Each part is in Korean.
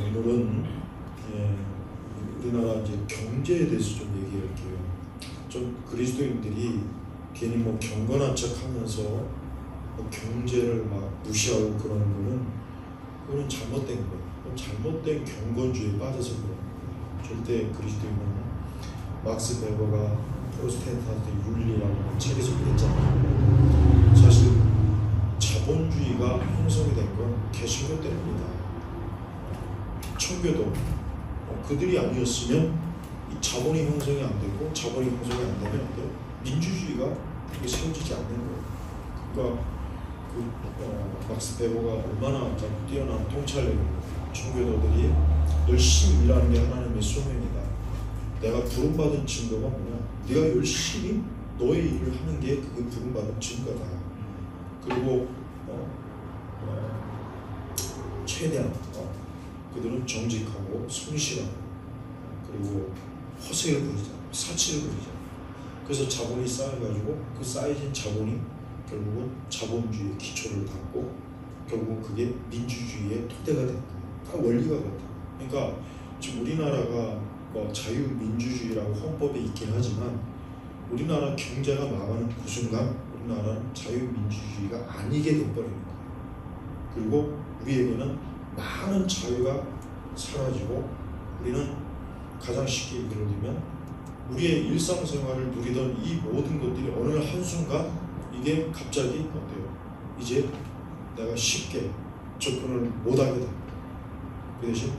오늘은 우리나라 이제 경제에 대해서 좀 얘기할게요. 좀 그리스도인들이 괜히 뭐 경건한 척하면서 경제를 막 무시하고 그러는 거는 그건 잘못된 거예요. 잘못된 경건주의에 빠져서 그런 거예요. 절대 그리스도인은 막스 베버가 프로테스탄트 윤리라고 책에서 그랬잖아요. 사실 자본주의가 형성이 된 건 개신교 때입니다. 청교도 그들이 아니었으면 이 자본이 형성이 안 되고 자본이 형성이 안 되면 민주주의가 세워지지 않는 거예요. 그러니까 막스 베버가 얼마나 뛰어난 통찰력이고 청교도들이 열심히 일하는 게 하나님의 소명이다. 내가 부름받은 증거가 뭐냐? 네가 열심히 너의 일을 하는 게 그게 부름받은 증거다. 그리고 최대한 그들은 정직하고 성실하고 그리고 허세를 부리자, 사치를 부리자. 그래서 자본이 쌓여가지고 그 쌓여진 자본이 결국은 자본주의의 기초를 닦고 결국은 그게 민주주의의 토대가 된다. 다 원리가 같다. 그러니까 지금 우리나라가 뭐 자유민주주의라고 헌법에 있긴 하지만 우리나라 경제가 망하는 그 순간 우리나라는 자유민주주의가 아니게 돼버립니다. 그리고 우리에게는 많은 자유가 사라지고 우리는 가장 쉽게 예를 들면 우리의 일상생활을 누리던 이 모든 것들이 어느 한순간 이게 갑자기 어때요? 이제 내가 쉽게 접근을 못하게 됩니다. 그 대신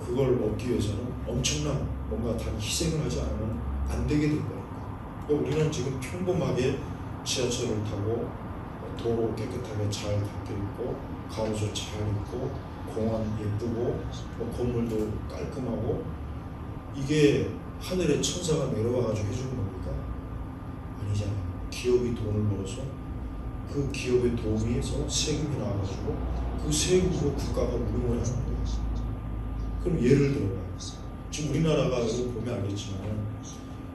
그걸 얻기 위해서는 엄청난 뭔가 다른 희생을 하지 않으면 안 되게 될 거예요. 그러니까 우리는 지금 평범하게 지하철을 타고 도로 깨끗하게 잘 닦여있고 가로수 잘 있고 공원 예쁘고 건물도 깔끔하고 이게 하늘의 천사가 내려와가지고 해주는 겁니까? 아니잖아요. 기업이 돈을 벌어서 그 기업의 도움에서 세금이 나와가지고 그 세금으로 국가가 운영을 하는 거예요. 그럼 예를 들어봐요. 지금 우리나라가 이거 보면 알겠지만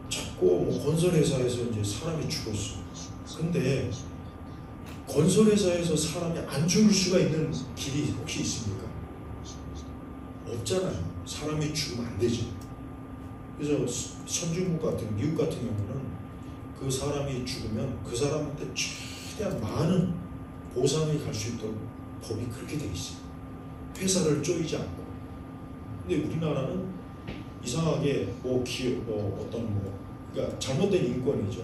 자꾸 뭐 건설회사에서 이제 사람이 죽었어. 근데 건설회사에서 사람이 안 죽을 수가 있는 길이 혹시 있습니까? 없잖아요. 사람이 죽으면 안 되죠. 그래서 선진국 같은 미국 같은 경우는 그 사람이 죽으면 그 사람한테 최대한 많은 보상이 갈 수 있도록 법이 그렇게 돼 있어요. 회사를 쪼이지 않고. 근데 우리나라는 이상하게 뭐 기업 그러니까 잘못된 인권이죠.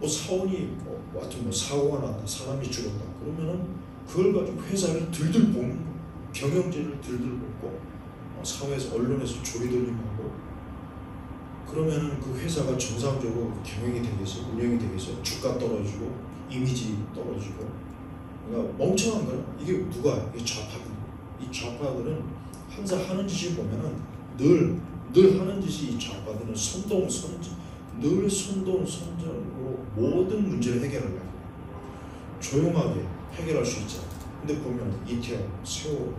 뭐 사원이 하여튼 뭐 사고가 났다, 사람이 죽었다 그러면은 그걸 가지고 회사를 들들 볶는 거예요. 경영진을 들들 볶고 사회에서 언론에서 조리돌림하고 그러면은 그 회사가 정상적으로 경영이 되겠어, 운영이 되겠어. 주가 떨어지고 이미지 떨어지고. 그러니까 멍청한 거야. 이게 누가? 이게 좌파들. 이 좌파들은 항상 하는 짓을 보면은 늘 하는 짓이 이 좌파들은 늘 선전으로 모든 문제를 해결하려고 조용하게 해결할 수 있잖아요. 근데 보면 이태원, 세월호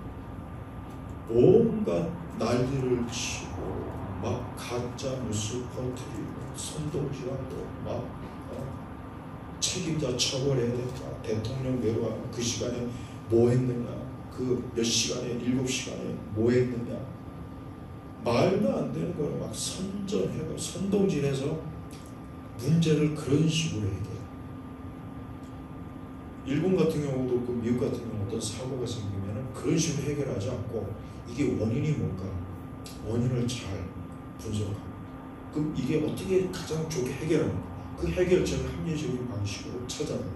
온갖 난리를 치고 막 가짜 뉴스 퍼뜨리고 선동질하고 막 책임자 처벌해야 된다. 대통령 내려가면 그 시간에 뭐 했느냐, 그 몇 시간에 7시간에 뭐 했느냐, 말도 안 되는 걸 막 선전해서 선동질해서 문제를 그런 식으로 해결해. 일본 같은 경우도 그 미국 같은 경우 어떤 사고가 생기면 그런 식으로 해결하지 않고 이게 원인이 뭔가 원인을 잘 분석하고 그럼 이게 어떻게 가장 좋게 해결하는가 그 해결책을 합리적인 방식으로 찾아내고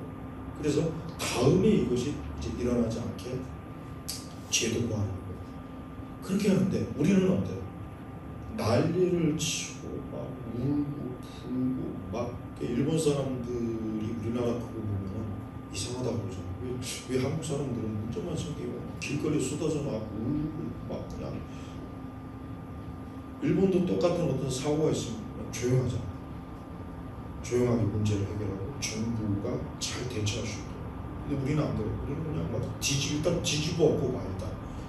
그래서 다음에 이것이 이제 일어나지 않게 제도화하는 거예요. 그렇게 하는데 우리는 어때요? 난리를 치고 막 울고 불고 막 일본 사람들이 우리나라 그거 보면 이상하다고 그러잖아요. 왜 한국 사람들은 문제만 생기고 길거리에 쏟아져 나고 울고 막 그냥 일본도 똑같은 어떤 사고가 있으면 조용하잖아. 조용하게 문제를 해결하고 정부가 잘 대처할 수 있도록. 근데 우리는 안 그래요. 우리는 그냥 막 일단 뒤집어 엎고 봐.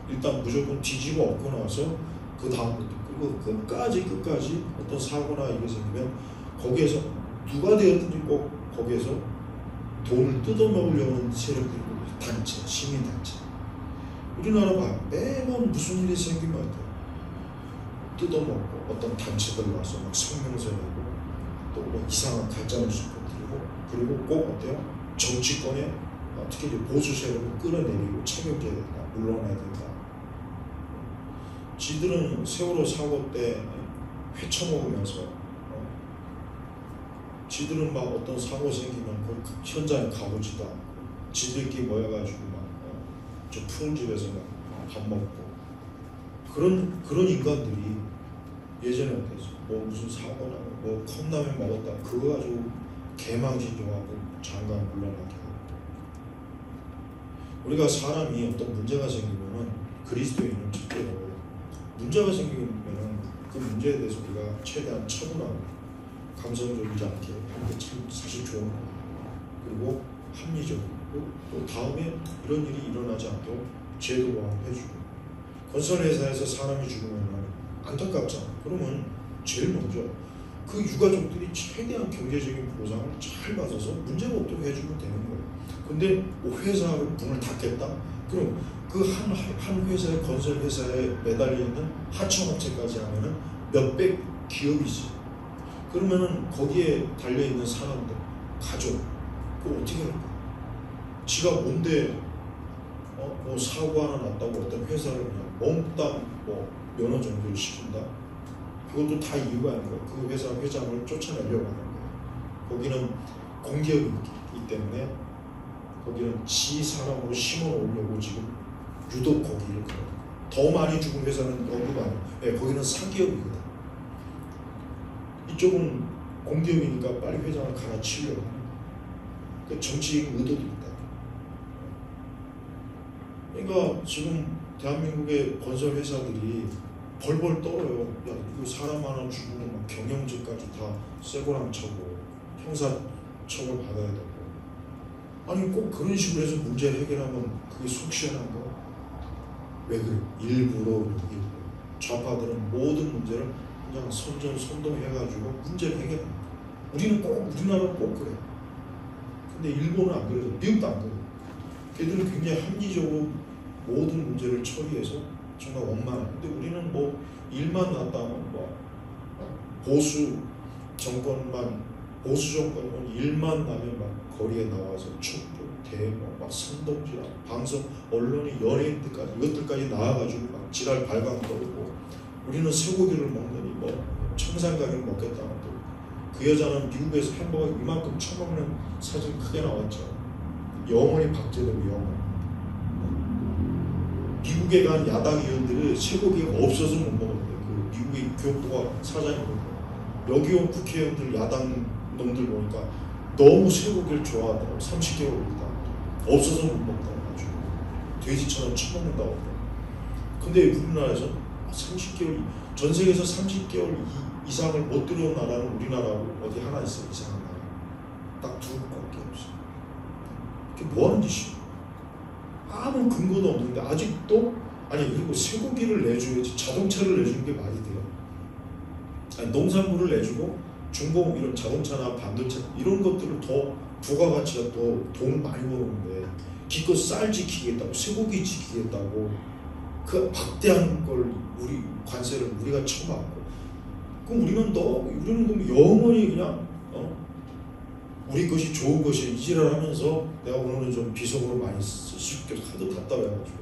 일단 무조건 뒤집어 엎고 나서 그 다음부터 그리고 끝까지 어떤 사고나 이게 생기면 거기에서 누가 되었든지 꼭 거기에서 돈을 뜯어먹으려는 세력들이 단체, 시민단체 우리나라 봐. 매번 무슨 일이 생기면 뜯어먹고 어떤 단체들 와서 막 성명서 내고 또 뭐 이상한 가짜뉴스 퍼뜨리고 그리고 꼭 어때요? 정치권에 특히 이제 보수 세력을 끌어내리고 책임져야 된다. 물러나야 된다. 지들은 세월호 사고 때 회쳐먹으면서 지들은 막 어떤 사고 생기면 그 현장에 가보지도 않고 지들끼리 모여가지고 막 저 푸른 집에서 막 밥 먹고 그런 인간들이 예전에 어땠어? 뭐 무슨 사고 나고 뭐 컵라면 먹었다 그거 가지고 개망신종하고 장관 물러나게 하고 우리가 사람이 어떤 문제가 생기면은 그리스도인은 첫째로 문제가 생기면은 그 문제에 대해서 우리가 최대한 처분하고 감성적이지 않게 하는 게 참 사실 좋은 거예요. 그리고 합리적으로 또 다음에 이런 일이 일어나지 않도록 제도 보완해주고 건설회사에서 사람이 죽으면 안타깝잖아. 그러면 제일 먼저 그 유가족들이 최대한 경제적인 보상을 잘 받아서 문제가 없도록 해주면 되는 거예요. 근데 회사를 문을 닫겠다? 그럼 그 한 회사의 건설회사에 매달려 있는 하청업체까지 하면은 몇백 기업이 있어요. 그러면은 거기에 달려있는 사람들, 가족, 그걸 어떻게 할까? 지가 뭔데 뭐 사고 하나 났다고 어떤 회사를 그냥 몽땅 뭐 면허 정지를 시킨다? 그것도 다 이유가 아닌 거예요. 그 회사 회장을 쫓아내려고 하는 거예요. 거기는 공기업이기 때문에 거기는 지 사람으로 심어 놓으려고 지금 유독 거기를 그래요. 더 많이 죽은 회사는 거기가 아니에요. 네, 거기는 사기업이거든. 이쪽은 공기업이니까 빨리 회장을 갈아치우려고 하는 거예요. 그 정치적 의도도 있다. 그러니까 지금 대한민국의 건설 회사들이 벌벌 떨어요. 야, 이거 사람 하나 죽으면 막 경영직까지 다 쇠고랑 쳐고 형사 처벌 받아야 되고. 아니 꼭 그런 식으로 해서 문제 해결하면 그게 속 시원한 거. 왜 그래? 일부러. 좌파들은 모든 문제를 그냥 선동해가지고 문제를 해결합니다. 우리는 꼭 우리나라는 꼭 그래. 근데 일본은 안 그래요. 미국도 안 그래요. 걔들은 굉장히 합리적으로 모든 문제를 처리해서 정말 원만한. 근데 우리는 뭐 일만 났다면 뭐 보수 정권만 일만 나면 막 거리에 나와서 촛불, 대모, 막 선동질하고 방송, 언론이 연예인들까지 이것들까지 나와가지고 막 지랄 발광 떨고 우리는 쇠고기를 먹느니 뭐 청산가리를 먹겠다는 그 여자는 미국에서 햄버거 이만큼 처먹는 사진 크게 나왔죠. 영원히 박제되고 영원. 미국에 간 야당 의원들이 쇠고기가 없어서 못 먹었대. 그 미국의 교육부가 사장이 그러고 여기 온 국회의원들 야당 놈들 보니까 너무 쇠고기를 좋아하더라고. 30개월이다. 없어서 못 먹다고 가지고 돼지처럼 처먹는다고. 근데 우리나라에서 30개월 전 세계에서 30개월 이상을 못 들어온 나라는 우리나라하고 어디 하나 있어요. 이상한 나라. 딱 두 곳밖에 없어요. 그게 뭐 하는 짓이에요? 아무 근거도 없는데 아직도 아니 그리고 쇠고기를 내줘야지 자동차를 내주는 게 말이 돼요. 아니, 농산물을 내주고 중공 이런 자동차나 반도체 이런 것들을 더 부가가치가 더 돈을 많이 벌었는데 기껏 쌀 지키겠다고 쇠고기 지키겠다고 그 막대한 걸 우리 관세를 우리가 쳐맞고 그럼 우리는 그럼 영원히 그냥 우리 것이 좋은 것이 이지랄 하면서 내가 오늘은 좀 비속어로 많이 쉽게 하도 답답해가지고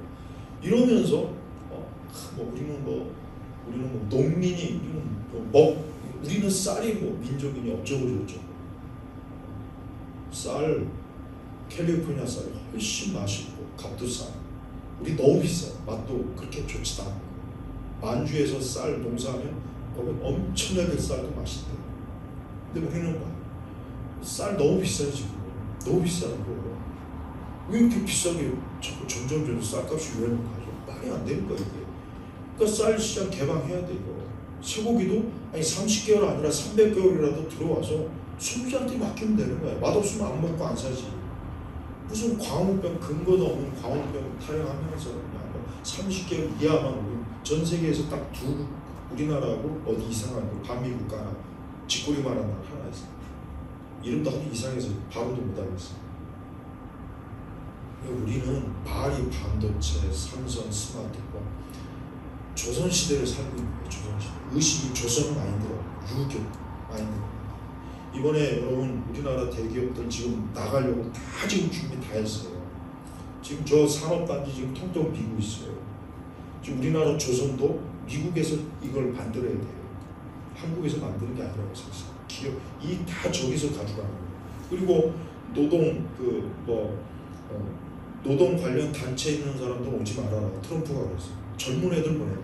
이러면서 우리는 농민이 우리는 쌀이 민족이니 어쩌고 저쩌고 쌀 캘리포니아 쌀이 훨씬 맛있고 값도 싸. 우리 너무 비싸. 맛도 그렇게 좋지도 않고 만주에서 쌀 농사하면 거기 엄청나게 쌀도 맛있대. 근데 우리는 쌀 너무 비싸요 지금. 너무 비싸는 거예요. 왜 이렇게 비싸게 자꾸 점점 쌀값이 왜 가죠? 말이 안 되는 거예요 이게. 그러니까 쌀 시장 개방해야 돼 이거. 쇠고기도 아니 30개월 아니라 300개월이라도 들어와서 소비자한테 맡기면 되는 거야. 맛없으면 안 먹고 안 사지. 무슨 광우병 근거도 없는 광우병 타령하면서 그냥 30개월 이하만 우리 전 세계에서 딱 두 우리나라하고 어디 이상한 거 반미 국가나 쥐꼬리만한 나라 하나 있어. 이름도 아주 이상해서 바로도 못 알겠어. 우리는 말이 반도체, 삼성, 스마트폰, 조선시대를 살고 있는 거예요. 조선시대. 의식이 조선 마인드로, 유교 마인드로. 이번에 여러분 우리나라 대기업들 지금 나가려고 다 지금 준비 다 했어요. 지금 저 산업단지 지금 통통 비고 있어요. 지금 우리나라 조선도 미국에서 이걸 만들어야 돼요. 한국에서 만드는 게 아니라고 생각해요. 기업 이 다 저기서 가져가는 거예요. 그리고 노동 노동 관련 단체에 있는 사람들 오지 말아라. 트럼프가 그랬어요. 젊은 애들 보내라.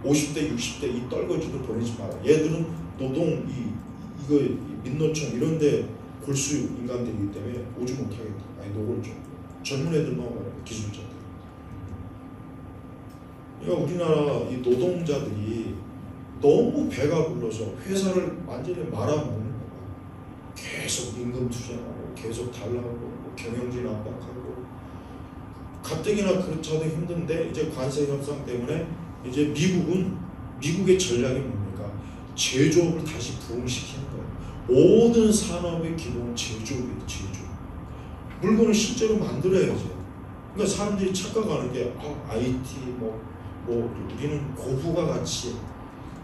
50대, 60대 이 떨거지들 보내지 마라. 얘들은 노동 이거 민노총 이런데 골수 인간들이기 때문에 오지 못하겠다. 아니 노골적 젊은 애들만 와라. 기술자들. 그러니까 우리나라 이 노동자들이 너무 배가 불러서 회사를 완전히 말아먹는 거야. 계속 임금 투쟁하고 계속 달라고 경영진 압박하고 가뜩이나 그렇자도 힘든데 이제 관세 협상 때문에 이제 미국의 전략이 뭡니까? 제조업을 다시 부흥시키는 거예요. 모든 산업의 기본은 제조업이에요. 제조업. 물건을 실제로 만들어야죠. 그러니까 사람들이 착각하는 게 IT 우리는 고부가 가치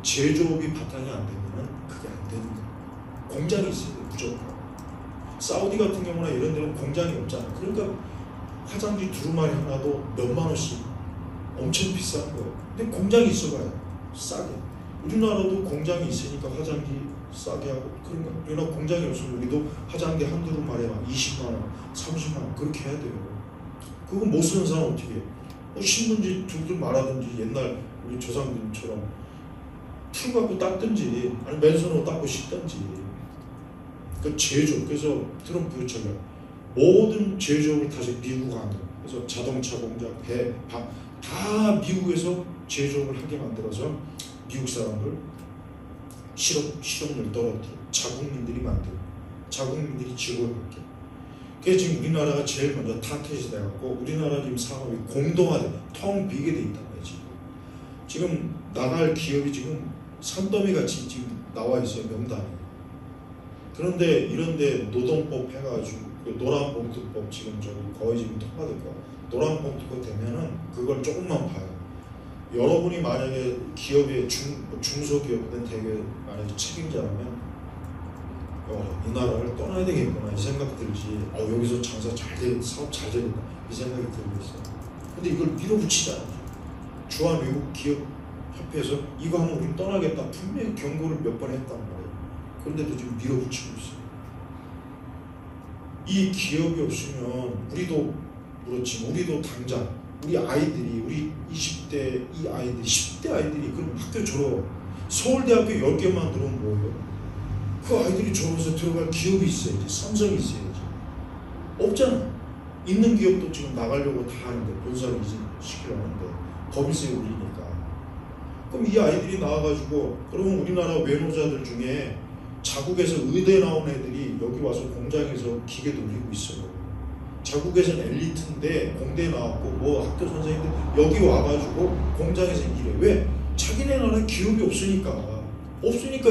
제조업이 바탕이 안 되면은 그게 안 되는 거예요. 공장이 있어야 돼요. 무조건. 사우디 같은 경우나 이런 데는 공장이 없잖아. 그러니까 화장지 두루마리 하나도 몇만 원씩 엄청 비싼 거예요. 근데 공장이 있어봐요. 싸게. 우리나라도 공장이 있으니까 화장지 싸게 하고 그런 거예요. 우리나라 공장이 없으면 우리도 화장지 한 두루마리에 20만 원, 30만 원 그렇게 해야 돼요. 그거 못 쓰는 사람 어떻게 해? 신문지 둘둘 말하든지 옛날 우리 조상님처럼 풀 갖고 닦든지 아니 맨손으로 닦고 씻든지. 그 제조업. 그래서 트럼프 전략. 모든 제조업을 다시 미국 안으로. 그래서 자동차 공장, 배, 다 미국에서 제조업을 하게 만들어서 미국 사람들 실업률 떨어뜨려. 자국민들이 만들고 자국민들이 직업을 받게. 그래서 지금 우리나라가 제일 먼저 타켓이 돼갖고 우리나라 지금 산업이 공동화돼 텅 비게 돼 있단 말이지. 지금 나갈 기업이 지금 산더미 같이 지금 나와 있어요. 명단이. 그런데 이런데 노동법 해가지고 노란봉투법 지금 거의 지금 통과될 거야. 노란봉투법 되면은 그걸 조금만 봐요. 여러분이 만약에 기업의 중소기업이든 되게 만약에 책임자라면 이 나라를 떠나야 되겠구나 이 생각 들지. 여기서 장사 잘 되겠다, 사업 잘 되겠다 이 생각이 들고 있어요. 근데 이걸 밀어붙이잖아요. 주한외국 기업협회에서 이거 하면 우리 떠나겠다 분명히 경고를 몇 번 했단 말이에요. 그런데도 지금 밀어붙이고 있어요. 이 기업이 없으면 우리도 그렇지. 우리도 당장 우리 아이들이 우리 20대 이 아이들이 10대 아이들이 그럼 학교 졸업 서울대학교 10개만 들어오면 뭐예요? 그 아이들이 졸업해서 들어갈 기업이 있어야지. 삼성이 있어야지. 없잖아. 있는 기업도 지금 나가려고 다 하는데 본사를 이직시키려고 하는데 법인세 올리니까. 그럼 이 아이들이 나와가지고 그러면 우리나라 외노자들 중에 자국에서 의대 나온 애들이 여기 와서 공장에서 기계 돌리고 있어요. 자국에서는 엘리트인데 공대 나왔고 학교 선생님들 여기 와가지고 공장에서 일해. 왜? 자기네 나라 기업이 없으니까.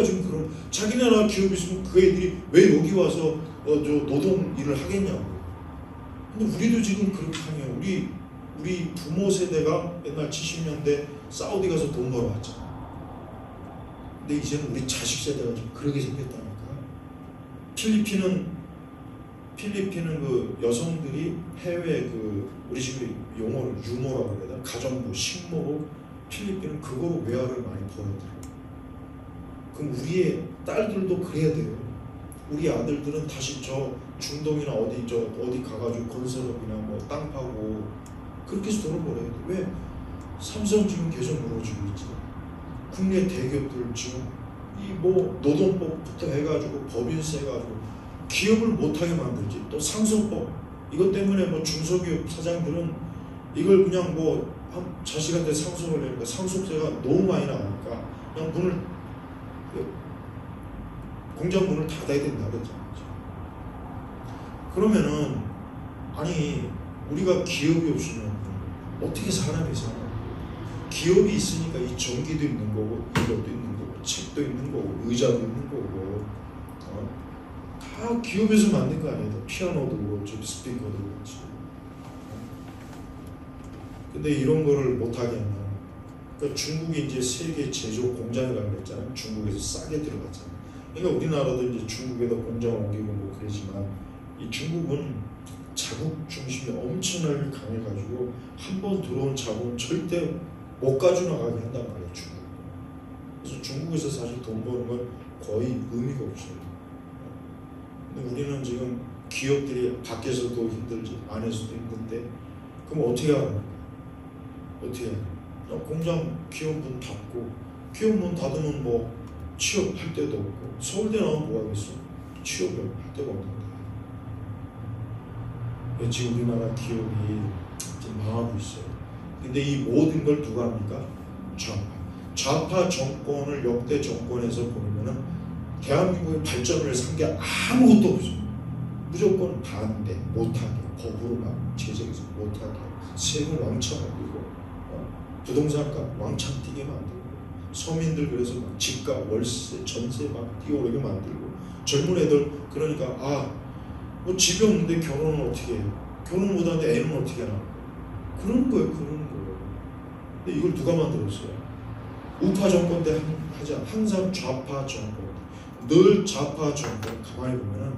지금 그런 자기네 나라 기업이 있으면 그 애들이 왜 여기 와서 노동 일을 하겠냐고. 근데 우리도 지금 그렇게 하면 우리 부모 세대가 옛날 70년대 사우디 가서 돈 벌어왔잖아. 근데 이제는 우리 자식 세대가 좀 그러게 생겼다니까. 필리핀은 그 여성들이 해외 우리 집에 용어를 유모라고 그래야 되나? 가정부, 식모로 필리핀은 그거로 외화를 많이 벌어들여요. 그럼 우리의 딸들도 그래야 돼요. 우리 아들들은 다시 저 중동이나 어디 가가지고 건설업이나 땅 파고 그렇게 해서 돈을 벌어야 돼. 왜? 삼성 지금 계속 무너지고 있지. 국내 대기업들 지금 노동법부터 해가지고 법인세 해가지고 기업을 못하게 만들지. 또 상속법 이것 때문에 중소기업 사장들은 이걸 그냥 자식한테 상속을 내니까 상속세가 너무 많이 나오니까 그냥 공장 문을 닫아야 된다 그랬잖아요. 그러면은 아니 우리가 기업이 없으면 어떻게 사람이 사나? 기업이 있으니까 이 전기도 있는 거고 이것도 있는 거고 책도 있는 거고 의자도 있는 거고 다 기업에서 만든 거 아니에요. 피아노도 그렇지 스피커도 그렇지. 근데 이런 거를 못하게 하면, 그러니까 중국이 이제 세계 제조 공장이라고 그랬잖아요. 중국에서 싸게 들어갔잖아요. 그러니까 우리나라도 이제 중국에다 공장 옮기고 뭐 그러지만, 이 중국은 자국 중심이 엄청나게 강해가지고 한 번 들어온 자국은 절대 못 가져나가게 한단 말이에요, 중국. 그래서 중국에서 사실 돈 버는 건 거의 의미가 없어요. 근데 우리는 지금 기업들이 밖에서도 힘들지 안에서도 힘든데, 그럼 어떻게 하는 거야? 어떻게 해야 돼? 공장 기업 문 닫고, 기업 문 닫으면 뭐 취업할 데도 없고, 서울대 나오면 뭐 하겠어? 취업을 할 데가 없는 거야. 지금 우리나라 기업이 지금 망하고 있어요. 근데 이 모든 걸 누가 합니까? 좌파 정권을 역대 정권에서 보면은 대한민국의 발전을 위해서 한 게 아무것도 없어요. 무조건 반대, 못하게, 법으로 막 제정해서 못하게, 세금 왕창 올리고, 부동산값 왕창 뛰게 만들고, 서민들 그래서 막 집값, 월세, 전세 막 뛰어오르게 만들고, 젊은 애들 그러니까 뭐 집이 없는데 결혼은 어떻게 해요? 결혼 못하는데 애는 어떻게 하나? 그런 거예요, 그런 거예요. 근데 이걸 누가 만들었어요? 우파 정권 때 하자. 항상 좌파 정권, 늘 좌파 정권. 가만히 보면은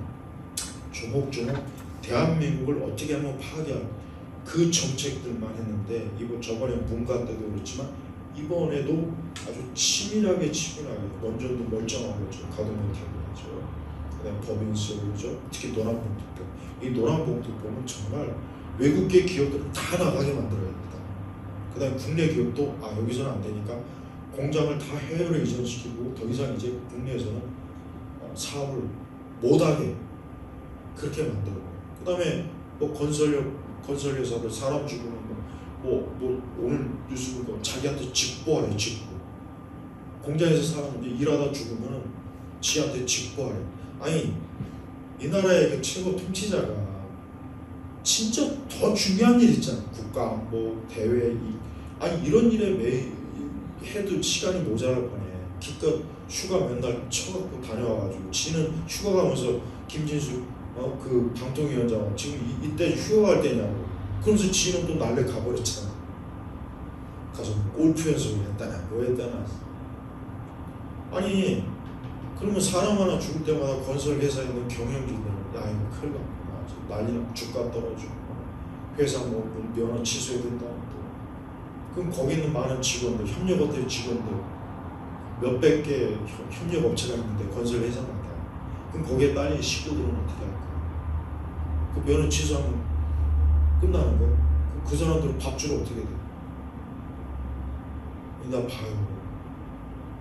조목조목 대한민국을 어떻게 하면 파괴할 그 정책들만 했는데, 이번 저번에 문가 때도 그렇지만 이번에도 아주 치밀하게 먼저도 멀쩡하고 가도 못하고 그렇죠. 그다음 법인세우죠. 특히 노란봉투법. 이 노란봉투법은 정말 외국계 기업들은 다 나가게 만들어야 됩니다. 그다음 국내 기업도 여기서는 안 되니까 공장을 다 해외로 이전시키고 더 이상 이제 국내에서는 사업을 못하게 그렇게 만들고, 그다음에 뭐 건설회사들 사람 죽으면 뭐 오늘 뉴스 보니까 자기한테 직보하래. 직보. 공장에서 사람 일하다 죽으면 지한테 직보하래. 아니, 이 나라의 그 최고 통치자가 진짜 더 중요한 일 있잖아. 국가 뭐 대외 이런 일에 매일 해도 시간이 모자랄 거네. 기껏 휴가 맨날 쳐갖고 다녀와가지고, 지는 휴가 가면서 김진수 그 방통위원장 지금 이때 휴가 갈 때냐고. 그러면서 지는 또 날래 가버렸잖아. 가서 골프 연습을 했다나 뭐 했다나. 아니 그러면 사람 하나 죽을 때마다 건설 회사에 있는 경영진들은 이거 큰일 났구나. 난리나. 주가 떨어지고 회사 뭐 면허 취소해야 된다. 그럼 거기 있는 많은 직원들, 협력업체 직원들 몇백 개 협력업체가 있는데 건설 회사마다, 그럼 거기에 딸린 식구들은 어떻게 할까? 그 면허 취소하면 끝나는 거야? 그 사람들은 밥줄 어떻게 돼? 나 봐요.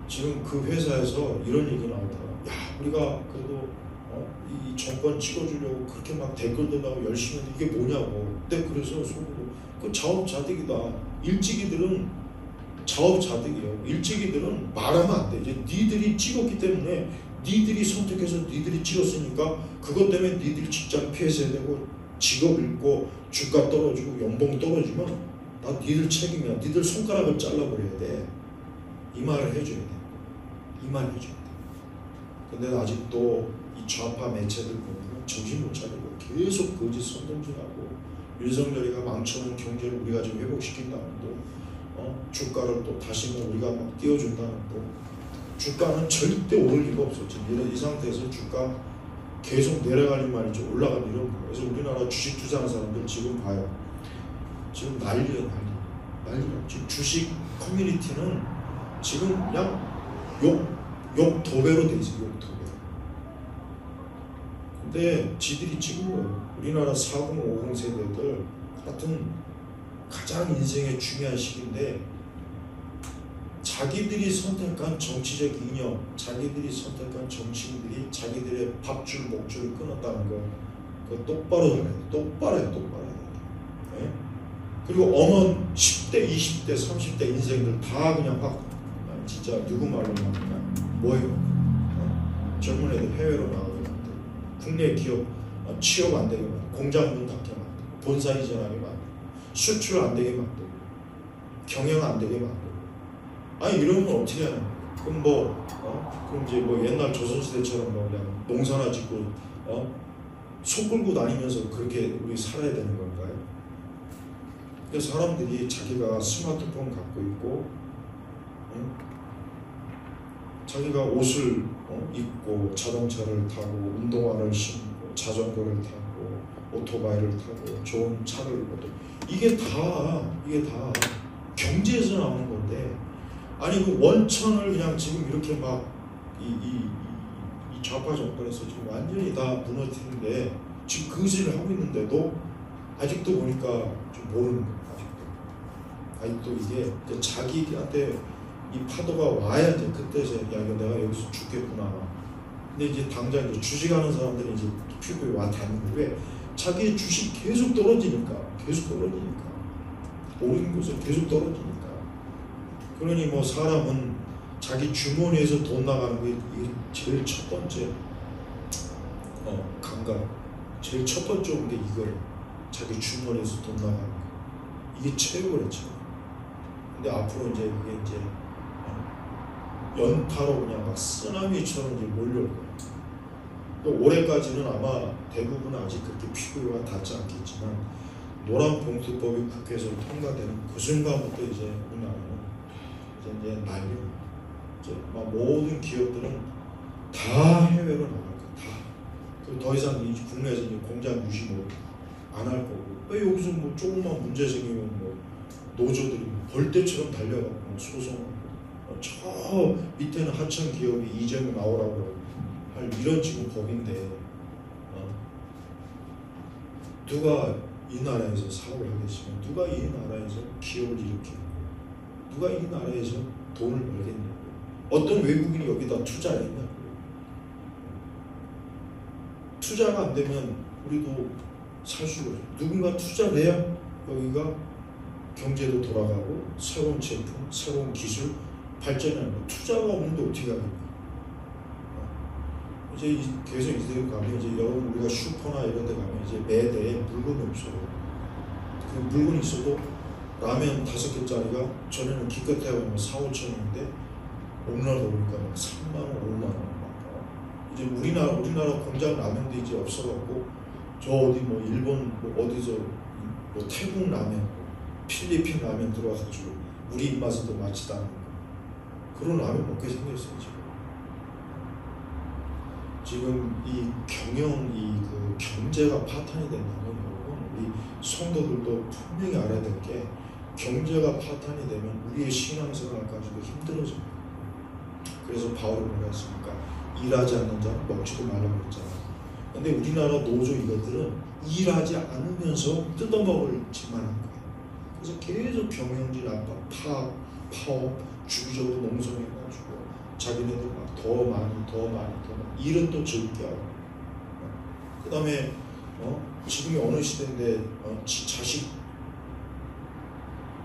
지금 그 회사에서 이런 얘기 나오더라. 우리가 그래도 이 정권 찍어주려고 그렇게 막 댓글도 나오고 열심히 했는데 이게 뭐냐고. 근데 그래서 속으로 그 자업자득이다. 일찍이들은 자업자득이에요. 일찍이들은 말하면 안 돼. 이제 니들이 찍었기 때문에, 니들이 선택해서 니들이 찍었으니까 그것 때문에 니들 직장 폐쇄 되고 직업 잃고 주가 떨어지고 연봉 떨어지면 나 니들 책임이야. 니들 손가락을 잘라버려야 돼. 이 말을 해줘야 돼. 이 말을 해줘야 돼. 근데 아직도 이 좌파 매체들 보면 정신 못 차리고 계속 거짓 선동질하고, 윤석열이가 망쳐놓은 경제를 우리가 좀 회복시킨다는 또 주가를 또 다시 우리가 막 띄워준다는 또, 주가는 절대 오를 리가 없어. 지금 이 상태에서 주가 계속 내려가는 말이죠. 올라갈 일은 없고. 그래서 우리나라 주식 투자하는 사람들 지금 봐요. 지금 난리야. 지금 주식 커뮤니티는 지금 그냥 욕 도배로 돼 있어요. 욕 도배. 근데 지들이 찍은 거예요. 우리나라 40, 50 세대들 같은 가장 인생의 중요한 시기인데, 자기들이 선택한 정치적 이념, 자기들이 선택한 정치인들이 자기들의 밥줄 목줄을 끊었다는 거, 그거 똑바로 알아야 돼. 똑바로 해야 돼. 네? 그리고 10대, 20대, 30대 인생들 다 그냥 확 진짜 누구 말로 나오냐, 뭐예요? 젊은 애들 해외로 나가게 만들고, 국내 기업 취업 안 되게 만들고, 공장 문 닫게 만들고, 본사 이전하게 만들고, 수출 안 되게 만들고, 경영 안 되게 만들고. 이러면 어떻게 하냐? 그럼 그럼 이제 옛날 조선시대처럼 그냥 농사나 짓고 소 끌고 다니면서 그렇게 우리 살아야 되는 건가요? 그래서 사람들이 자기가 스마트폰 갖고 있고, 자기가 옷을 입고 자동차를 타고 운동화를 신고 자전거를 타고 오토바이를 타고 좋은 차를 이게 다 경제에서 나오는 건데, 아니 그 원천을 그냥 지금 이렇게 막 이 좌파 정권에서 지금 완전히 다 무너뜨리는데, 지금 그 짓을 하고 있는데도 아직도 보니까 좀 모르는 거예요. 아직도 이게 자기한테 이 파도가 와야 이제 그때서 야 이거 내가 여기서 죽겠구나. 근데 이제 당장 이제 주식하는 사람들이 이제 피부에 와 닿는 게, 자기의 주식 계속 떨어지니까 오른 곳에 계속 떨어지니까. 그러니 뭐 사람은 자기 주머니에서 돈 나가는 게 이게 제일 첫 번째 감각, 제일 첫 번째 온 게 이거예요. 자기 주머니에서 돈 나가는 거. 이게 최고였죠. 근데 앞으로 이제 그게 이제 연타로 그냥 막 쓰나미처럼 이제 몰려올 거예요. 올해까지는 아마 대부분 아직 그렇게 피부가 닿지 않겠지만, 노란봉투법이 국회에서 통과되는 그 순간부터 이제 우리나라는 이제 난리입니다. 이제 막 모든 기업들은 다 해외로 나갈 거예요. 다. 그리고 더 이상 이 국내에서 이제 공장 유지 뭐 안 할 거고, 왜 여기서 뭐 조금만 문제 생기면 뭐 노조들이 벌떼처럼 달려가고 소송하고, 저 밑에는 하청 기업이 이재명 나오라고 할 이런 지금 법인데, 누가 이 나라에서 사업을 하겠으면, 누가 이 나라에서 기업을 일으키고, 누가 이 나라에서 돈을 벌겠냐고, 어떤 외국인이 여기다 투자를 했냐고. 투자가 안 되면 우리도 살 수가 없어요. 누군가 투자를 해야 여기가 경제도 돌아가고 새로운 제품, 새로운 기술 발전하는 거. 투자가 없는데 어떻게 하겠냐. 이제 계속 이대로 가면 이제 여러분 우리가 슈퍼나 이런 데 가면 이제 매대에 물건이 없어요. 그 물건이 있어도 라면 5개짜리가 전에는 기껏해야 뭐 4~5천원인데 오늘날 오니까 막 3만원, 5만원. 이제 우리나라 공장 라면도 이제 없어갖고, 저 어디 뭐 일본 뭐 어디서 뭐 태국 라면, 필리핀 라면 들어와가지고 우리 입맛에도 맞지도 않은 그런 라면 먹게 생겼어요 지금 이 그 경제가 파탄이 된다면, 여러분 우리 성도들도 분명히 알아야 될 게, 경제가 파탄이 되면 우리의 신앙생활까지도 힘들어져요. 그래서 바울이 뭐라 했습니까? 일하지 않는 자는 먹지도 말라고 했잖아요. 근데 우리나라 노조 이것들은 일하지 않으면서 뜯어먹을 짓만 한 거예요. 그래서 계속 경영진 압박, 파업, 주기적으로 농성해가지고 자기네들 막 더 많이 일은 또 적게 하고, 그 다음에 지금이 어느 시대인데 자식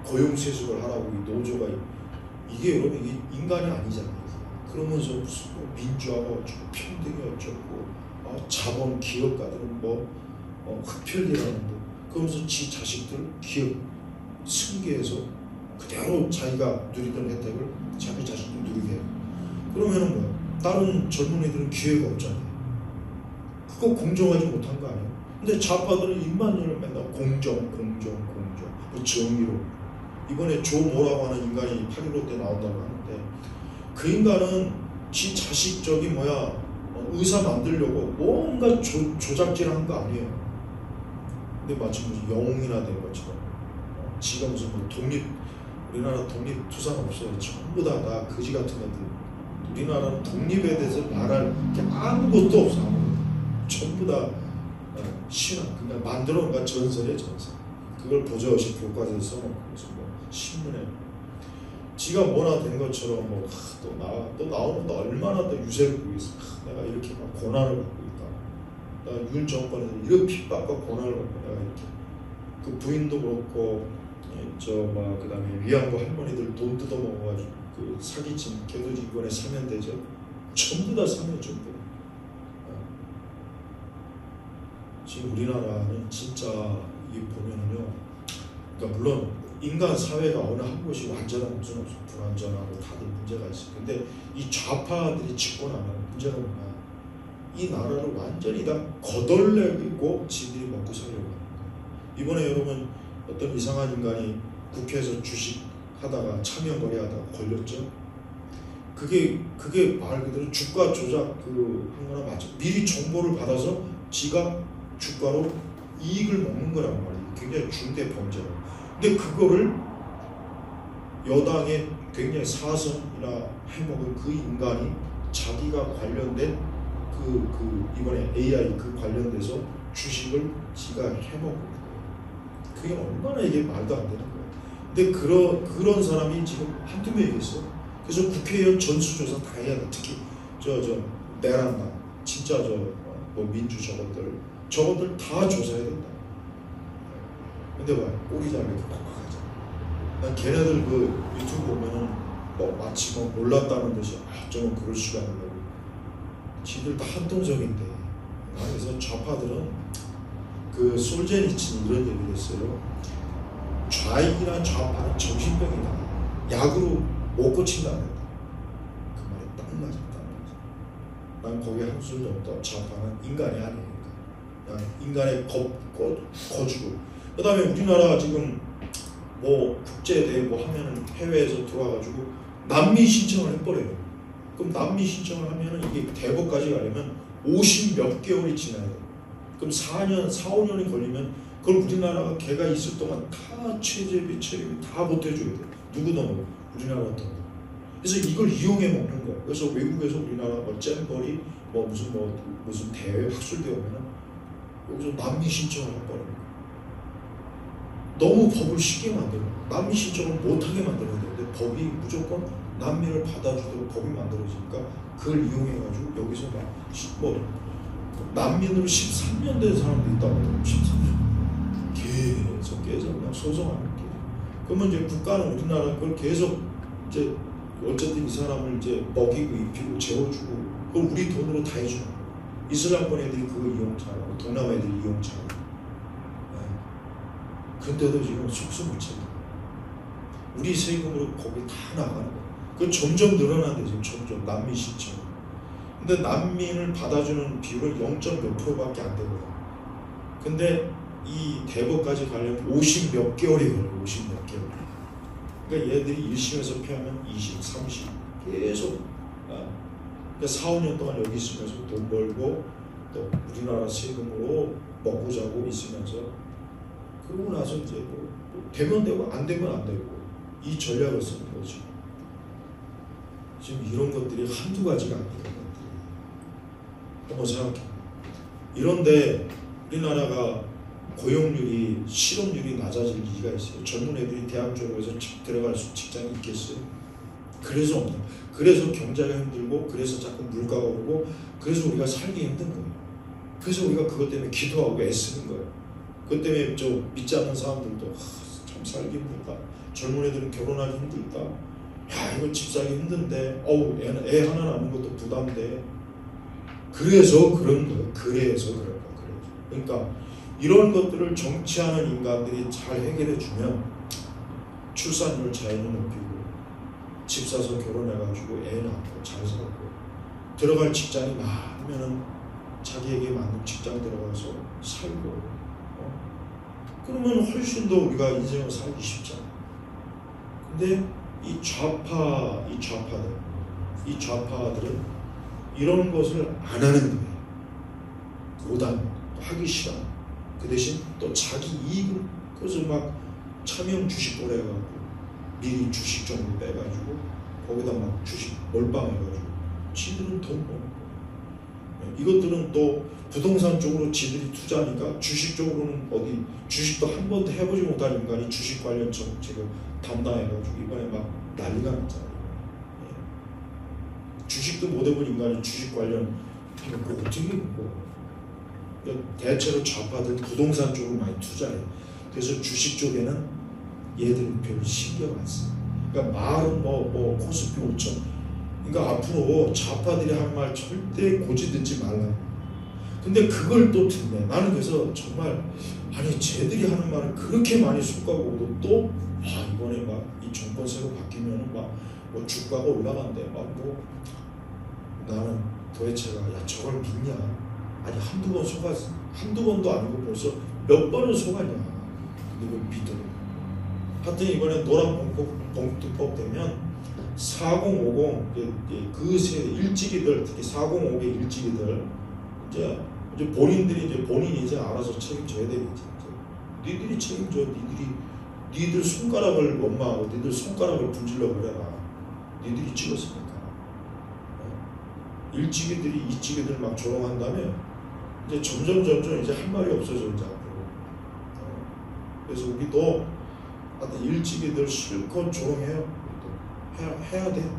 고용세습을 하라고 이 노조가, 이게 여러분 이게 인간이 아니잖아요. 그러면서 무슨 뭐 민주화가 어쩌고 평등이 어쩌고 자본 기업가들은 뭐 흡혈이라는 거, 그러면서 지 자식들 기업 승계해서 그대로 자기가 누리던 혜택을 자기 자식도 누리게 해요. 그러면은 뭐야? 다른 젊은이들은 기회가 없잖아요. 그거 공정하지 못한 거 아니에요? 근데 좌파들은 입만 열면 맨날 공정, 뭐 정의로. 이번에 조 뭐라고 하는 인간이 8.15 때 나온다고 하는데, 그 인간은 지 자식 의사 만들려고 뭔가 조작질 한 거 아니에요. 근데 마치 무슨 영웅이나 된 것처럼 지가 무슨 뭐 우리나라 독립 투사는 없어요. 전부 다 거지 같은 애들. 우리나라는 독립에 대해서 말할 게 아무것도 없어. 전부 다 신화, 그냥 만들어 놓은 전설이에요, 전설. 그걸 보저없이 교과서에 써놓고 뭐 신문에 지가 뭐나 된 것처럼 또 나오면 얼마나 더 유세를 보겠어. 내가 이렇게 막 고난을 받고 있다. 내가 윤 정권에서 이런 핍박과 고난을 받고 내가 이렇게, 그 부인도 그렇고 그 다음에 위안부 할머니들 돈 뜯어 먹어가지고 그 사기친 개도지권에 사면 되죠. 전부 다 사면 전부 다. 지금 우리나라는 진짜 이 보면은요, 그러니까 물론 인간 사회가 어느 한 곳이 완전한 것은 없어. 불완전하고 다들 문제가 있어요. 근데 이 좌파들이 집권하면 문제가 뭐냐? 이 나라를 완전히 다 거덜내고 지들이 먹고 살려고 하는 거예요. 이번에 여러분 어떤 이상한 인간이 국회에서 주식 하다가 차명 거래하다가 걸렸죠. 그게 말 그대로 주가 조작 한 거나 맞죠. 미리 정보를 받아서 지가 주가로 이익을 먹는 거란 말이에요. 굉장히 중대 범죄로. 근데 그거를 여당의 굉장히 사선이나 해먹은 그 인간이 자기가 관련된 이번에 AI 관련돼서 주식을 지가 해먹은 거예요. 그게 얼마나 이게 말도 안 되는 거예요. 근데 그런 사람이 지금 한두 명이겠어요. 그래서 국회의원 전수조사 다 해야 돼. 특히 내란당 진짜 민주 저것들 다 조사해야 된다. 근데 왜 꼬리 잘 이렇게 팍팍하죠. 난 걔네들 유튜브 보면은 마치 몰랐다는 듯이 저는 그럴 수가 있는 거고, 지들 다 한동적인데. 그래서 좌파들은 솔제니친이 이런 얘기를 했어요. 좌익이나 좌파는 정신병이다. 약으로 못 고친다. 그 말이 딱 맞았다. 난 거기에 한술도 없다. 좌파는 인간이 아니니까. 그냥 인간의 거주고. 그 다음에 우리나라 지금 국제대회 하면은 해외에서 들어와가지고 난미 신청을 해버려요. 그럼 난미 신청을 하면은 이게 대법까지 가려면 50몇 개월이 지나야 돼. 그럼 4, 5년이 걸리면 그걸 우리나라가 걔가 있을 동안 다 체제비 다 보태줘야 돼. 누구도 우리나라 같은 거. 그래서 이걸 이용해 먹는 거야. 그래서 외국에서 우리나라 잼버리 무슨 대회 학술대 오면은 여기서 난미 신청을 해버려요. 너무 법을 쉽게 만들어. 난미 신청을 못하게 만들어야 되는데 법이 무조건 난민을 받아주도록 법이 만들어지니까 그걸 이용해가지고 여기서 난민으로 13년 된 사람도 있다고 하더라고요. 13년. 계속 그냥 소송하는 게. 그러면 이제 국가는 우리나라 그걸 계속 이제 어쨌든 이 사람을 이제 먹이고 입히고 재워주고 그걸 우리 돈으로 다 해주는 거예요. 이슬람권 애들이 그거 이용차고 동남아 애들이 이용차고. 근데도 지금 속수무책이에요. 우리 세금으로 거기 다 나가는 거예요. 그 점점 늘어나는데 지금 점점 난민 신청. 근데 난민을 받아주는 비율은 0.몇%밖에 안 되거든요. 근데 이 대법까지 가려면 50 몇 개월이 걸려요. 50 몇 개월. 그러니까 얘들이 1심에서 피하면 20, 30 계속 그러니까 4, 5년 동안 여기 있으면서 돈 벌고 또 우리나라 세금으로 먹고 자고 있으면서 그러고 나서 이제 되면 되고 안 되면 안 되고 이 전략을 쓰는 거죠. 지금 이런 것들이 한두 가지가 아니에요. 한번 생각해. 이런데 우리나라가 고용률이 실업률이 낮아질 이유가 있어요. 젊은 애들이 대학 졸업해서 들어갈 수 직장이 있겠어요? 그래서 없는. 그래서 경제가 힘들고 그래서 자꾸 물가가 오르고 그래서 우리가 살기 힘든 거예요. 그래서 우리가 그것 때문에 기도하고 애쓰는 거예요. 그것 때문에 믿지 않는 사람들도 참 살기 힘들다. 젊은 애들은 결혼하기 힘들다. 야 이거 집 사기 힘든데 애 하나 낳는 것도 부담돼. 그래서 그런 거예요. 그래서 그럴 거예요. 그러니까 이런 것들을 정치하는 인간들이 잘 해결해 주면 출산율 자연히 높이고 집 사서 결혼해가지고 애 낳고 잘 살고 들어갈 직장이 많으면은 자기에게 맞는 직장 들어가서 살고 그러면 훨씬 더 우리가 인생을 살기 쉽잖아. 근데 이 좌파들은 이런 것을 안 하는 거예요. 못하는 하기 싫어. 그 대신 또 자기 이익을 그래서 막 차명 주식 거래해가지고 미리 주식 정도 빼가지고 거기다 막 주식 몰빵해가지고 지들은 돈 버는 거예요. 이것들은 또 부동산 쪽으로 지들이 투자하니까 주식 쪽으로는 어디 주식도 한 번도 해보지 못한 인간이 주식 관련 정책을 담당해가지고 이번에 막 난리가 났잖아요. 주식도 못 해본 인간이 주식 관련 그거 어떻게 대체로 좌파들 부동산 쪽으로 많이 투자해요. 그래서 주식 쪽에는 얘들은 별로 신경 안 써요. 그러니까 말은 코스피 5천. 그러니까 앞으로 좌파들이 한 말 절대 고지 듣지 말라. 근데 그걸 또 듣네. 나는 그래서 정말 쟤들이 하는 말을 그렇게 많이 속아보고도 또 이번에 막 이 정권 새로 바뀌면은 막 주가가 올라간대. 나는 도대체가 저걸 믿냐? 한두 번도 아니고 벌써 몇 번을 속았냐? 누구 믿음. 하여튼 이번에 노란 봉투법 되면 4050 그 세대 일찍이들, 특히 4050의 일찍이들 이제 본인이 이제 알아서 책임져야 되겠지. 니들이 책임져. 니들 손가락을 원망하고 니들 손가락을 분질러 버려라. 니들이 찍었으니까. 일찍이들이 이찍이들 막 조롱한 다음에 이제 점점 이제 할 말이 없어져 이제 앞으로. 그래서 우리도 하여튼 일찍이들 실컷 조롱해요. 해야 돼.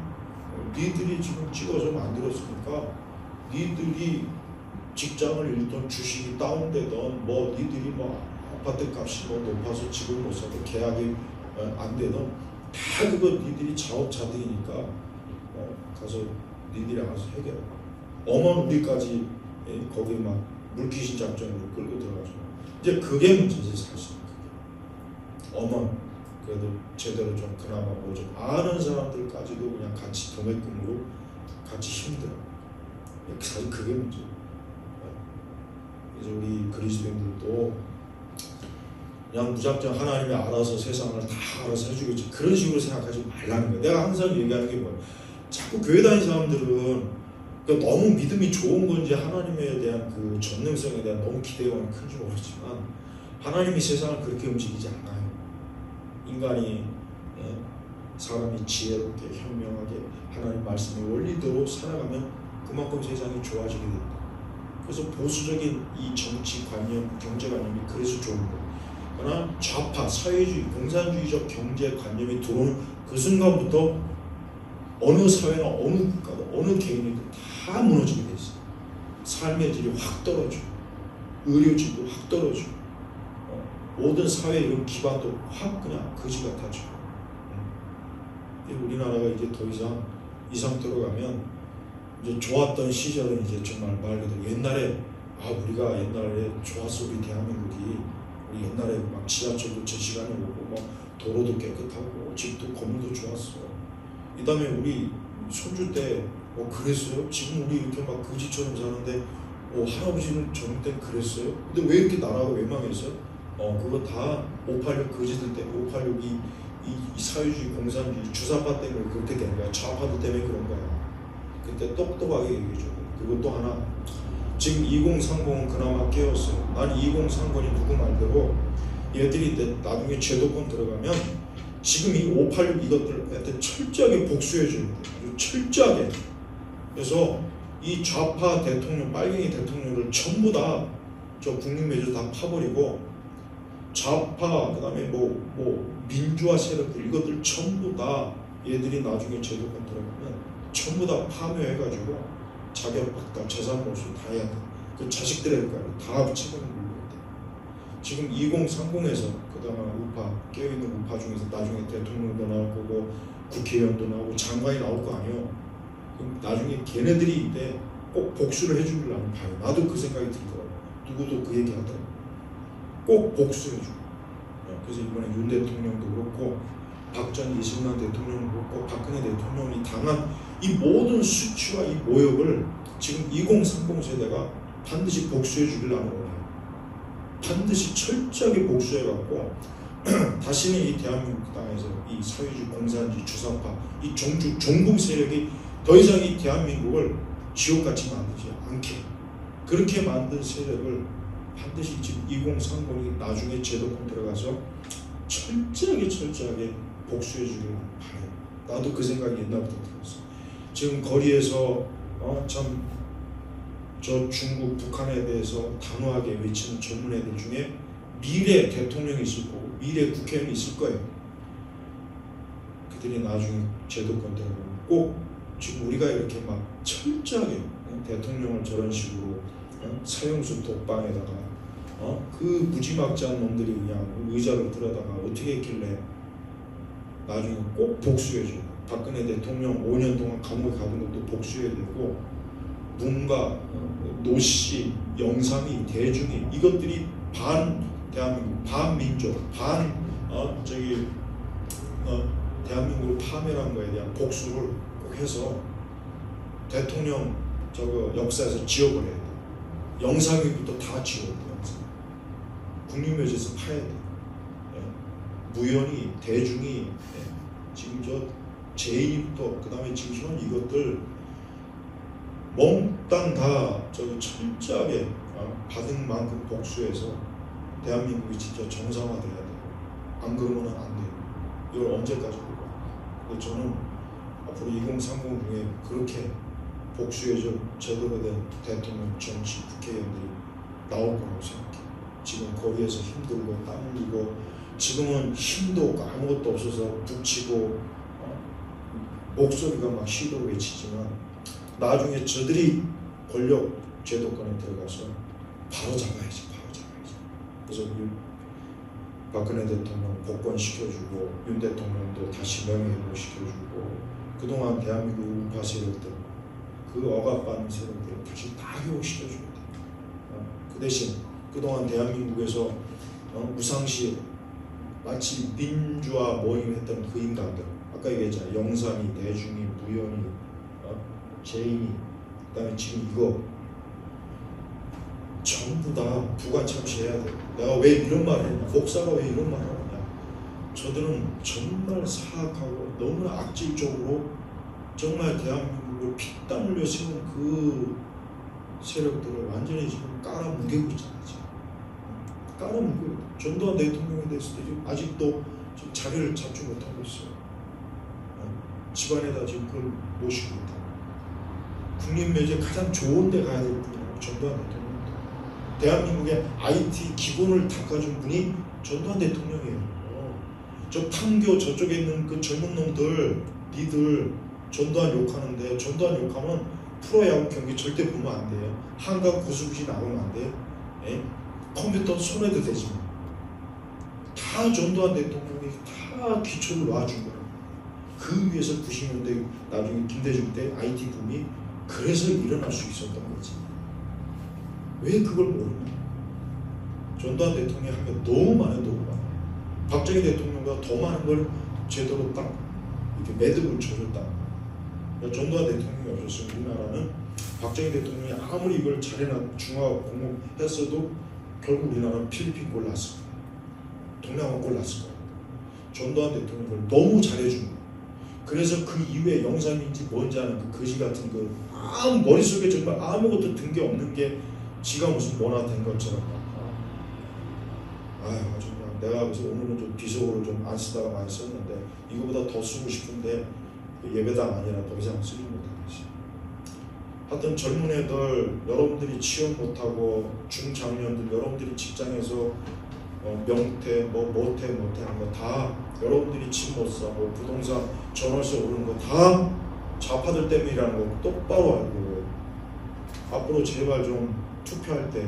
니들이 지금 찍어서 만들었으니까 니들이 직장을 잃던 주식이 다운되던 뭐 니들이 뭐 아파트 값이 뭐 높아서 집을 못 사도 계약이 안 되던 다 그거 니들이 자업자득이니까 가서 니들이 알아서 해결해. 엄한 우리까지 거기 막 물귀신 작전으로 끌고 들어가죠. 이제 그게 문제지 사실. 엄한 그래도 제대로 좀 그나마 뭐 좀 아는 사람들까지도 그냥 같이 도매금으로 같이 힘들어. 사실 그게 문제예요. 그래서 우리 그리스도인들도 그냥 무작정 하나님이 알아서 세상을 다 알아서 해주겠지 그런 식으로 생각하지 말라는 거예요. 내가 항상 얘기하는 게 뭐예요? 자꾸 교회 다니는 사람들은 그러니까 너무 믿음이 좋은 건지 하나님에 대한 그 전능성에 대한 너무 기대감이 큰지 모르지만 하나님이 세상을 그렇게 움직이지 않아요. 인간이 사람이 지혜롭게 현명하게 하나님 말씀의 원리대로 살아가면 그만큼 세상이 좋아지게 된다. 그래서 보수적인 이 정치관념, 경제관념이 그래서 좋은 거예요. 그러나 좌파, 사회주의, 공산주의적 경제관념이 들어오는 그 순간부터 어느 사회나 어느 국가도 어느 개인이든 다 무너지게 돼 있어요. 삶의 질이 확 떨어져. 의료질도 확 떨어져. 모든 사회 이런 기반도 확 그냥 거지 같아져. 우리나라가 이제 더 이상 이 상태로 가면 이제 좋았던 시절은 이제 정말 말 그대로 옛날에 우리가 옛날에 좋았어. 우리 대한민국이 우리 옛날에 막 지하철도 제 시간에 오고 뭐 도로도 깨끗하고 집도 건물도 좋았어. 이 다음에 우리 손주 때 그랬어요? 지금 우리 이렇게 막 거지처럼 사는데 할아버지는 젊을 때 그랬어요? 근데 왜 이렇게 나라가 왜 망했어요? 그거 다 586 거지들 때문에 586이 이 사회주의 공산주의 주사파 때문에 그렇게 된 거야. 좌파들 때문에 그런 거야. 그때 똑똑하게 얘기해줘. 그리고 또 하나 지금 2030은 그나마 깨웠어요. 난 2030이 누구 말대로 얘들이 나중에 제도권 들어가면 지금 이 586 이것들한테 철저하게 복수해줘야 돼. 아주 철저하게. 그래서 이 좌파 대통령, 빨갱이 대통령을 전부 다 저 국립묘지를 다 파버리고 좌파, 그 다음에 민주화 세력들 이것들 전부 다 얘들이 나중에 제도권 들어가면 전부 다 파묘해가지고 자격박탈, 재산 몰수 다 해야 돼. 그 자식들의 거야. 다 책임을 물어야 돼. 지금 2030에서 그다음에 우파, 깨어있는 우파 중에서 나중에 대통령도 나올 거고 국회의원도 나오고 장관이 나올 거 아니에요. 그럼 나중에 걔네들이 이때 꼭 복수를 해주길 나는 봐요. 나도 그 생각이 들더라고. 누구도 그 얘기 하더라고. 꼭 복수해주고. 그래서 이번에 윤 대통령도 그렇고 박 전 이승만 대통령도 그렇고 박근혜 대통령이 당한 이 모든 수치와 이 모욕을 지금 2030 세대가 반드시 복수해주길 나는 원해요. 반드시 철저하게 복수해갖고 다시는 이 대한민국 땅에서 이 사회주의 공산주의 주사파 이 종북 세력이 더 이상 이 대한민국을 지옥같이 만들지 않게 그렇게 만든 세력을 반드시 지금 2030이 나중에 제도권 들어가서 철저하게 복수해주길 바라요. 나도 그 생각이 옛날부터 들었어. 지금 거리에서 저 중국, 북한에 대해서 단호하게 외치는 젊은 애들 중에 미래 대통령이 있을 거고 미래 국회의원이 있을 거예요. 그들이 나중에 제도권 들어가면 꼭 지금 우리가 이렇게 막 철저하게 대통령을 저런 식으로 사형수 독방에다가 그 무지막지한 놈들이 그냥 의자를 들어다가 어떻게 했길래 나중에 꼭 복수해줘요. 박근혜 대통령 5년 동안 감옥에 가둔 것도 복수해야 되고 문가, 노씨, 영상이, 대중이 이것들이 대한민국, 반민족, 대한민국을 파멸한 거에 대한 복수를 꼭 해서 대통령 역사에서 지워버려야 돼. 영상위부터 다 지워야 돼. 영상. 국립묘지에서 파야 돼. 무연히 대중이 지금 저 제인부터 그 다음에 지금 현 이것들 몽땅 다 저기 철저하게 받은 만큼 복수해서 대한민국이 진짜 정상화돼야 돼요. 안 그러면 안 돼요. 이걸 언제까지 할 거야. 저는 앞으로 2030 후에 그렇게 복수해줄 제대로 된 대통령, 정치, 국회의원들이 나올 거라고 생각해요. 지금 거리에서 힘들고 땀 흘리고 지금은 힘도 없고 아무것도 없어서 북치고 목소리가 막 시도로 외치지만 나중에 저들이 권력 제도권에 들어가서 바로 잡아야지. 그래서 박근혜 대통령 복권시켜주고 윤 대통령도 다시 명예회복시켜주고 그동안 대한민국 우파 세력들 그 억압받는 세력들을 다시 다 회복시켜줘야 돼요. 그 대신 그동안 대한민국에서 우상시 마치 민주화 모임했던 그 인간들 아까 얘기했잖아요. 영삼이, 대중이, 무연이, 제인이 그 다음에 지금 이거 전부 다 부관 참시해야 돼. 내가 왜 이런 말을 했냐, 목사가 왜 이런 말을 하냐. 저들은 정말 사악하고 너무나 악질적으로 정말 대한민국을 피땀 흘려 세운 그 세력들을 완전히 지금 깔아뭉개고 있잖아요. 깔아뭉개고 전두환 대통령에 대해서도 지금 아직도 지금 자리를 잡지 못하고 있어요. 집안에다 지금 그걸 모시고 있다. 국립묘지에 가장 좋은 데 가야 될 분이라고 전두환 대통령. 대한민국의 IT 기본을 닦아준 분이 전두환 대통령이에요. 저 판교 저쪽에 있는 그 젊은 놈들, 니들 전두환 욕하는데 전두환 욕하면 프로야구 경기 절대 보면 안 돼요. 한강 고수부지 나오면 안 돼요. 예? 컴퓨터 손해도 되지만 다 전두환 대통령이 다 기초를 놔준 거예요. 그 위에서 90년대 나중에 김대중 때 IT 붐이 그래서 일어날 수 있었던 거지. 왜 그걸 모르냐? 전두환 대통령이 한 게 너무 많아요. 박정희 대통령보다 더 많은 걸 제대로 딱 이렇게 매듭을 쳐줬다. 전두환 대통령이 없었으면 우리나라는 박정희 대통령이 아무리 이걸 잘해놔 중화공업했어도 결국 우리나라는 필리핀 꼴 났을 거예요. 동남아 꼴 났을 거예요. 전두환 대통령이 그걸 너무 잘해준 거예요. 그래서 그 이후에 영삼인지 뭔지 아는 그 거지 같은 그 머릿속에 정말 아무것도 든 게 없는 게 지가 무슨 뭐나 된 것처럼 정말 내가 그래서 오늘은 좀 비속어를 좀 안 쓰다가 많이 썼는데 이거보다 더 쓰고 싶은데 예배당 아니라 더 이상 쓰지 못하겠지. 하여튼 젊은 애들 여러분들이 취업 못하고 중장년들 여러분들이 직장에서 명퇴 못해 하는 거 다 여러분들이 집 못 사고 부동산 전월세 오르는 거 다 좌파들 때문이라는 거 똑바로 알고 앞으로 제발 좀 투표할 때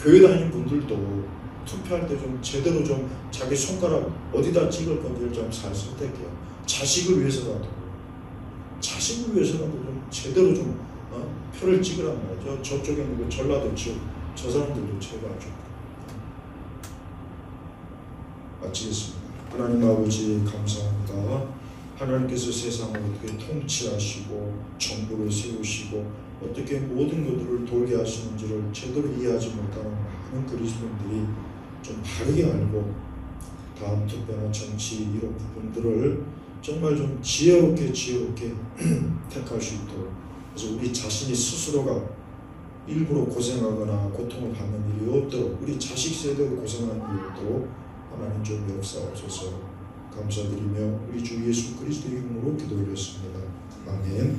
교회 다니는 분들도 투표할 때 좀 제대로 좀 자기 손가락 어디다 찍을 건지를 좀 잘 선택해요. 자식을 위해서라도 좀 제대로 좀 표를 찍으란 말이죠. 저쪽에 있는 그 전라도 지역 저 사람들도 제발 좀 마치겠습니다. 하나님 아버지 감사합니다. 하나님께서 세상을 어떻게 통치하시고 정부를 세우시고 어떻게 모든 것들을 돌게 하시는지를 제대로 이해하지 못하는 많은 그리스도인들이 좀 바르게 알고 다음 투표나 정치 이런 부분들을 정말 좀 지혜롭게 택할 수 있도록 그래서 우리 자신이 스스로가 일부러 고생하거나 고통을 받는 일이 없도록 우리 자식 세대도 고생하는 일이 없도록 하나님 좀 역사하옵소서. 감사드리며 우리 주 예수 그리스도의 이름으로 기도 올렸습니다. 아멘.